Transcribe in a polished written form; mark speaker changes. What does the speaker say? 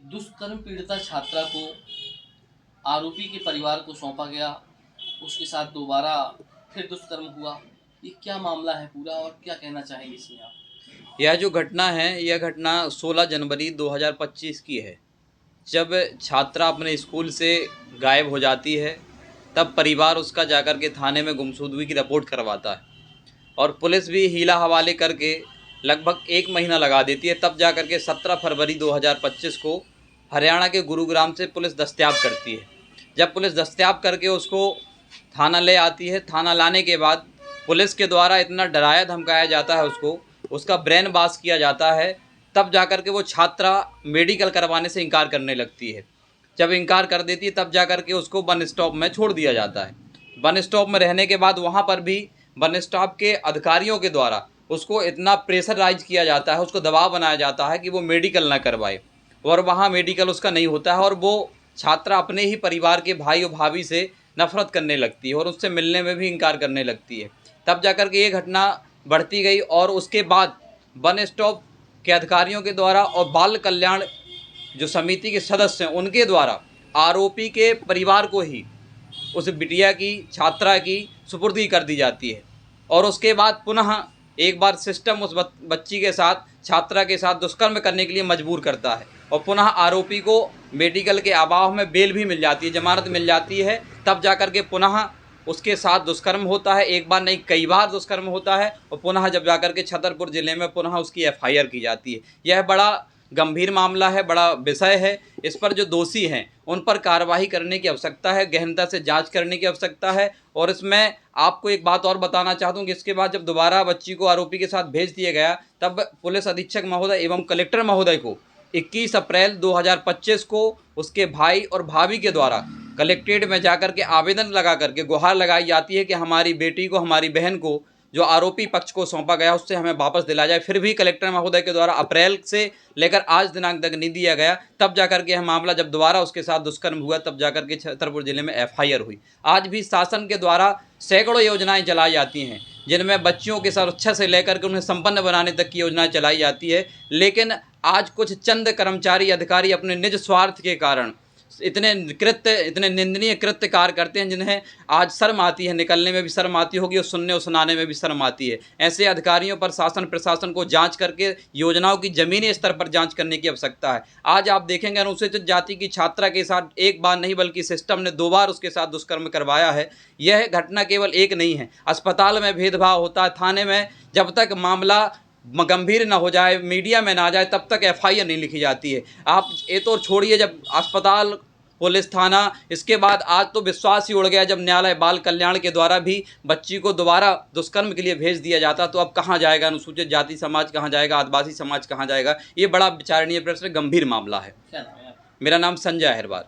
Speaker 1: दुष्कर्म पीड़िता छात्रा को आरोपी के परिवार को सौंपा गया, उसके साथ दोबारा फिर दुष्कर्म हुआ। ये क्या मामला है पूरा और क्या कहना चाहेंगे इसमें आप?
Speaker 2: यह जो घटना है, यह घटना 16 जनवरी 2025 की है। जब छात्रा अपने स्कूल से गायब हो जाती है, तब परिवार उसका जाकर के थाने में गुमशुदगी की रिपोर्ट करवाता है और पुलिस भी हीला हवाले करके लगभग 1 महीना लगा देती है। तब जाकर के 17 फरवरी 2025 को हरियाणा के गुरुग्राम से पुलिस दस्तयाब करती है। जब पुलिस दस्तयाब करके उसको थाना ले आती है, थाना लाने के बाद पुलिस के द्वारा इतना डराया धमकाया जाता है, उसका ब्रेन वॉश किया जाता है। तब जाकर के वो छात्रा मेडिकल करवाने से इनकार करने लगती है। जब इनकार कर देती है, तब जाकर के उसको वन स्टॉप में छोड़ दिया जाता है। वन स्टॉप में रहने के बाद वहाँ पर भी वन स्टॉप के अधिकारियों के द्वारा उसको इतना प्रेशराइज किया जाता है, उसको दबाव बनाया जाता है कि वो मेडिकल ना करवाए, और वहाँ मेडिकल उसका नहीं होता है और वो छात्रा अपने ही परिवार के भाई और भाभी से नफरत करने लगती है और उससे मिलने में भी इनकार करने लगती है। तब जाकर के ये घटना बढ़ती गई और उसके बाद वन स्टॉप के अधिकारियों के द्वारा और बाल कल्याण जो समिति के सदस्य हैं उनके द्वारा आरोपी के परिवार को ही उस बिटिया की, छात्रा की सुपुर्दी कर दी जाती है। और उसके बाद पुनः एक बार सिस्टम उस बच्ची के साथ, छात्रा के साथ दुष्कर्म करने के लिए मजबूर करता है और पुनः आरोपी को मेडिकल के अभाव में बेल भी मिल जाती है, जमानत मिल जाती है। तब जाकर के पुनः उसके साथ दुष्कर्म होता है। एक बार नहीं, कई बार दुष्कर्म होता है और पुनः जब जाकर के छतरपुर ज़िले में पुनः उसकी एफआईआर की जाती है। यह बड़ा गंभीर मामला है, बड़ा विषय है। इस पर जो दोषी हैं उन पर कार्रवाई करने की आवश्यकता है, गहनता से जांच करने की आवश्यकता है। और इसमें आपको एक बात और बताना चाहता हूँ कि इसके बाद जब दोबारा बच्ची को आरोपी के साथ भेज दिया गया, तब पुलिस अधीक्षक महोदय एवं कलेक्टर महोदय को 21 अप्रैल 2025 को उसके भाई और भाभी के द्वारा कलेक्ट्रेट में जाकर के आवेदन लगा करके गुहार लगाई जाती है कि हमारी बेटी को, हमारी बहन को जो आरोपी पक्ष को सौंपा गया उससे हमें वापस दिलाया जाए। फिर भी कलेक्टर महोदय के द्वारा अप्रैल से लेकर आज दिनांक तक नहीं दिया गया। तब जाकर के यह मामला जब दोबारा उसके साथ दुष्कर्म हुआ, तब जाकर के छतरपुर जिले में एफआईआर हुई। आज भी शासन के द्वारा सैकड़ों योजनाएं चलाई जाती हैं, जिनमें बच्चियों की सुरक्षा से लेकर के उन्हें संपन्न बनाने तक की योजनाएं चलाई जाती है। लेकिन आज कुछ चंद कर्मचारी, अधिकारी अपने निज स्वार्थ के कारण इतने निंदनीय कृत्य कार्य करते हैं, जिन्हें आज शर्म आती है, निकलने में भी शर्म आती होगी और सुनने और सुनाने में भी शर्म आती है। ऐसे अधिकारियों पर शासन प्रशासन को जांच करके योजनाओं की ज़मीनी स्तर पर जांच करने की आवश्यकता है। आज आप देखेंगे अनुसूचित जाति की छात्रा के साथ एक बार नहीं बल्कि सिस्टम ने 2 बार उसके साथ दुष्कर्म करवाया है। यह घटना केवल एक नहीं है। अस्पताल में भेदभाव होता है, थाने में जब तक मामला गंभीर ना हो जाए, मीडिया में ना आ जाए, तब तक एफआईआर नहीं लिखी जाती है। आप ये तो छोड़िए, जब अस्पताल, पुलिस थाना, इसके बाद आज तो विश्वास ही उड़ गया जब न्यायालय बाल कल्याण के द्वारा भी बच्ची को दोबारा दुष्कर्म के लिए भेज दिया जाता। तो अब कहाँ जाएगा अनुसूचित जाति समाज, कहाँ जाएगा आदिवासी समाज, कहाँ जाएगा? ये बड़ा विचारणीय प्रश्न, गंभीर मामला है।
Speaker 1: क्या नाम है आपका?
Speaker 2: मेरा नाम संजय अहिरवार।